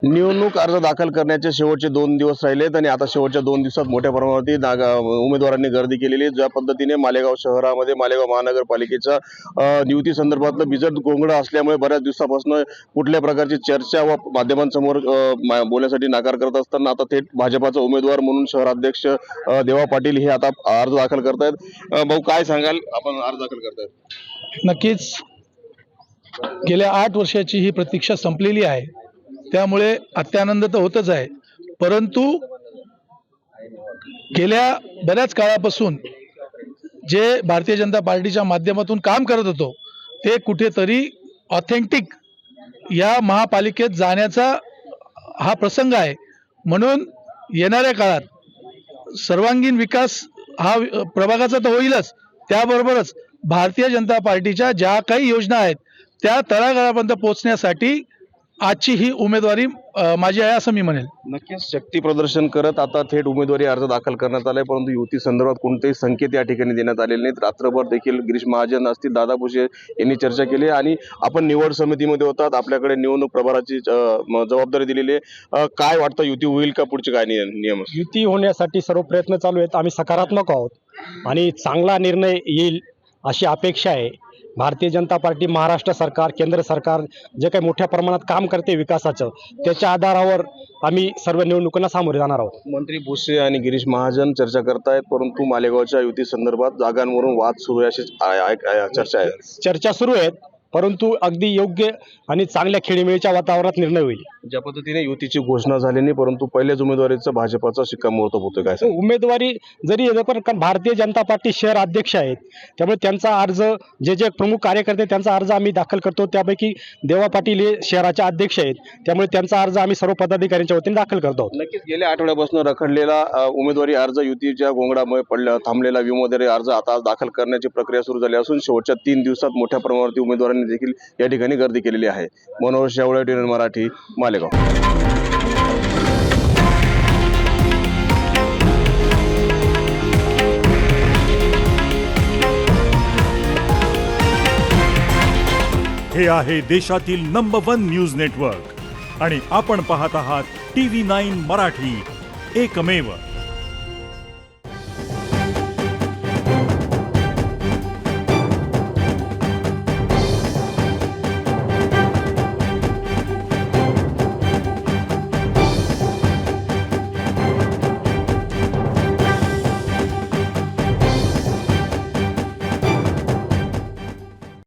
निवडणूक अर्ज दाखल करण्याचे शेवटचे 2 दिवस राहिलेत आणि आता शेवटच्या 2 दिवसात मोठ्या प्रमाणावरती उमेदवारांनी गर्दी केलेली आहे. ज्या पद्धतीने मालेगाव शहरामध्ये मालेगाव महानगरपालिकेच्या नियुक्ती संदर्भातलं बिजट गोंगडं असल्यामुळे बऱ्याच दिवसापासून कुठल्या प्रकारची चर्चा व माध्यमांसमोर बोलण्यासाठी नकार करत असताना आता थेट भाजपाचा उमेदवार म्हणून शहराध्यक्ष देवा पाटील हे आता अर्ज दाखल करतायत. भाऊ, काय सांगाल, आपण अर्ज दाखल करतायत? नक्कीच गेल्या 8 वर्षाची ही प्रतीक्षा संपलेली आहे, त्यामुळे अत्यानंद तर होतच आहे. परंतु गेल्या बऱ्याच काळापासून जे भारतीय जनता पार्टीच्या माध्यमातून काम करत होतो ते कुठेतरी ऑथेंटिक या महापालिकेत जाण्याचा हा प्रसंग आहे. म्हणून येणाऱ्या काळात सर्वांगीण विकास हा प्रभागाचा तर होईलच, त्याबरोबरच भारतीय जनता पार्टीच्या ज्या काही योजना आहेत त्या तळागाळापर्यंत पोहोचण्यासाठी आजची ही उमेदवारी माझी आहे असं मी म्हणेल. नक्कीच शक्ती प्रदर्शन करत आता थेट उमेदवारी अर्ज दाखल करण्यात आलाय, परंतु युती संदर्भात कोणतेही संकेत या ठिकाणी देण्यात आलेले नाहीत. रात्रभर देखील गिरीश महाजन असतील, दादा भुसे यांनी चर्चा केली आणि आपण निवड समितीमध्ये होतात, आपल्याकडे निवडणूक प्रभाराची जबाबदारी दिलेली आहे. काय वाटतं, युती होईल का? पुढचे काय नियम? युती होण्यासाठी सर्व प्रयत्न चालू आहेत. आम्ही सकारात्मक आहोत आणि चांगला निर्णय येईल अशी अपेक्षा आहे. भारतीय जनता पार्टी, महाराष्ट्र सरकार, केंद्र सरकार जे काही मोठ्या प्रमाणात काम करते विकासाचं, त्याच्या आधारावर आम्ही सर्व निवडणुकांना सामोरे जाणार आहोत. मंत्री भुसे आणि गिरीश महाजन चर्चा करतायत, परंतु मालेगावच्या युती संदर्भात जागांवरून वाद सुरू आहे अशी चर्चा आहे. चर्चा सुरू आहेत, परंतु अगदी योग्य आणि चांगल्या खेळीमेळीच्या वातावरणात निर्णय होईल. ज्या पद्धतीने युतीची घोषणा झाली नाही, परंतु पहिल्याच उमेदवारीचा भाजपाचा शिक्कामोर्तब होतोय. काय सांगाल? उमेदवारी जरी येतं, पण कारण भारतीय जनता पार्टी शहर अध्यक्ष आहेत, त्यामुळे त्यांचा अर्ज जे प्रमुख कार्यकर्ते त्यांचा अर्ज आम्ही दाखल करतो. त्यापैकी देवा पाटील हे शहराचे अध्यक्ष आहेत, त्यामुळे त्यांचा अर्ज आम्ही सर्व पदाधिकाऱ्यांच्या वतीने दाखल करतो. नक्कीच गेल्या आठवड्यापासून रखडलेला उमेदवारी अर्ज, युतीच्या गोंगडामुळे थांबलेला उमेदवारी अर्ज आता दाखल करण्याची प्रक्रिया सुरू झाली असून शेवटच्या 3 दिवसात मोठ्या प्रमाणावरती उमेदवारांनी देखील या ठिकाणी गर्दी केलेली आहे. मनोहर शेवळे, TN मराठी, मालेगाव. हे आहे देशातील नंबर 1 न्यूज नेटवर्क आणि आपण पाहत आहात TV9 मराठी, एकमेव.